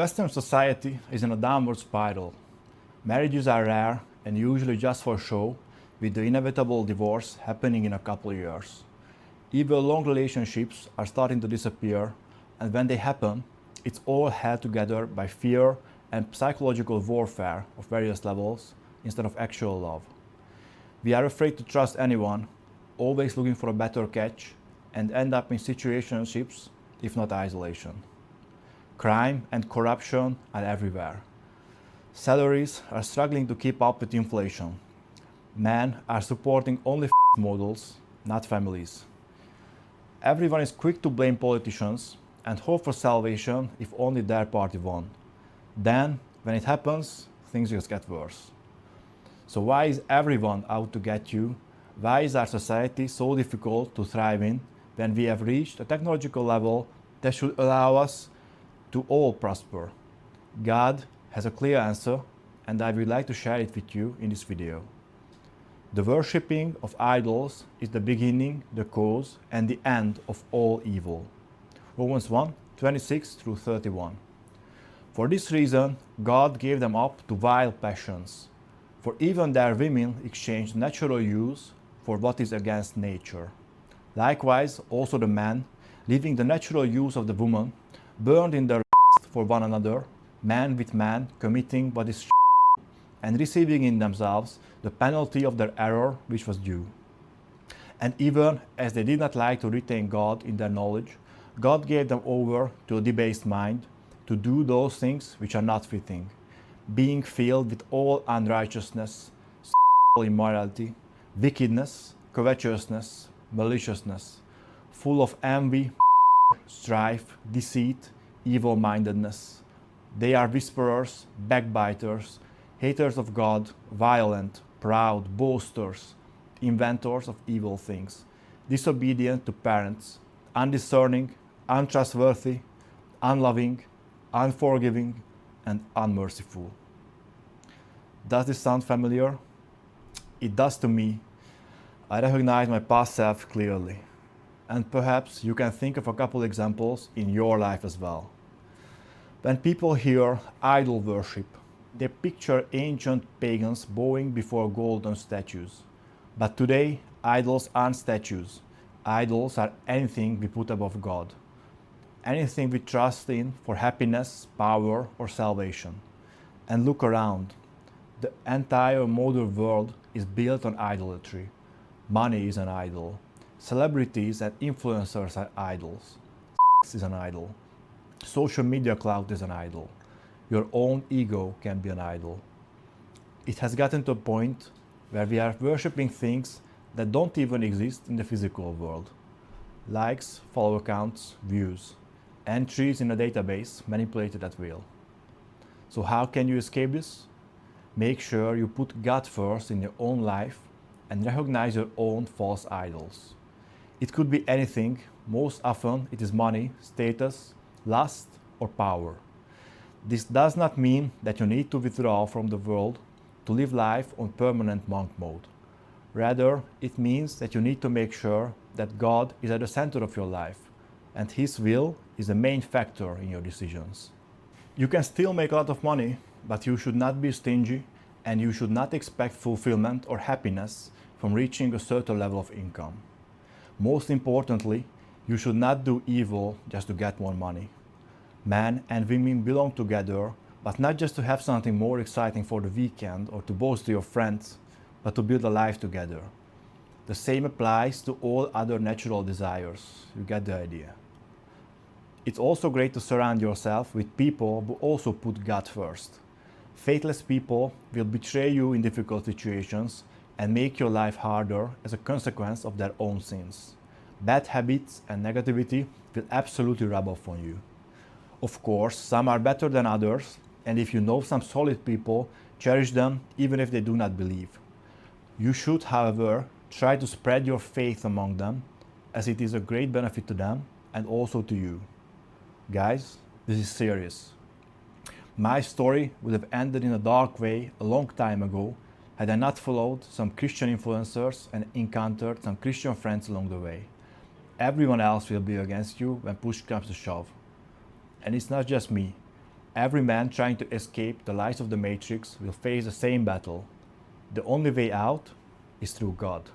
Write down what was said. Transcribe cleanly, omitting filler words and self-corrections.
Western society is in a downward spiral. Marriages are rare and usually just for show, with the inevitable divorce happening in a couple of years. Even long relationships are starting to disappear, and when they happen, it's all held together by fear and psychological warfare of various levels instead of actual love. We are afraid to trust anyone, always looking for a better catch, and end up in situationships, if not isolation. Crime and corruption are everywhere. Salaries are struggling to keep up with inflation. Men are supporting only models, not families. Everyone is quick to blame politicians and hope for salvation if only their party won. Then, when it happens, things just get worse. So why is everyone out to get you? Why is our society so difficult to thrive in when we have reached a technological level that should allow us to all prosper? God has a clear answer, and I would like to share it with you in this video. The worshipping of idols is the beginning, the cause, and the end of all evil. Romans 1:26-31. For this reason, God gave them up to vile passions. For even their women exchanged natural use for what is against nature. Likewise, also the men, leaving the natural use of the woman, burned in their lust for one another, man with man, committing what is and receiving in themselves the penalty of their error which was due. And even as they did not like to retain God in their knowledge, God gave them over to a debased mind to do those things which are not fitting, being filled with all unrighteousness, immorality, wickedness, covetousness, maliciousness, full of envy, strife, deceit, evil-mindedness. They are whisperers, backbiters, haters of God, violent, proud, boasters, inventors of evil things, disobedient to parents, undiscerning, untrustworthy, unloving, unforgiving, and unmerciful. Does this sound familiar? It does to me. I recognize my past self clearly. And perhaps you can think of a couple examples in your life as well. When people hear idol worship, they picture ancient pagans bowing before golden statues. But today, idols aren't statues. Idols are anything we put above God. Anything we trust in for happiness, power, or salvation. And look around. The entire modern world is built on idolatry. Money is an idol. Celebrities and influencers are idols. Sex is an idol. Social media clout is an idol. Your own ego can be an idol. It has gotten to a point where we are worshipping things that don't even exist in the physical world. Likes, follower counts, views, entries in a database manipulated at will. So how can you escape this? Make sure you put God first in your own life and recognize your own false idols. It could be anything. Most often it is money, status, lust, or power. This does not mean that you need to withdraw from the world to live life on permanent monk mode. Rather, it means that you need to make sure that God is at the center of your life, and His will is the main factor in your decisions. You can still make a lot of money, but you should not be stingy, and you should not expect fulfillment or happiness from reaching a certain level of income. Most importantly, you should not do evil just to get more money. Men and women belong together, but not just to have something more exciting for the weekend or to boast to your friends, but to build a life together. The same applies to all other natural desires. You get the idea. It's also great to surround yourself with people who also put God first. Faithless people will betray you in difficult situations and make your life harder as a consequence of their own sins. Bad habits and negativity will absolutely rub off on you. Of course, some are better than others, and if you know some solid people, cherish them even if they do not believe. You should, however, try to spread your faith among them, as it is a great benefit to them and also to you. Guys, this is serious. My story would have ended in a dark way a long time ago had I not followed some Christian influencers and encountered some Christian friends along the way. Everyone else will be against you when push comes to shove. And it's not just me. Every man trying to escape the lies of the Matrix will face the same battle. The only way out is through God.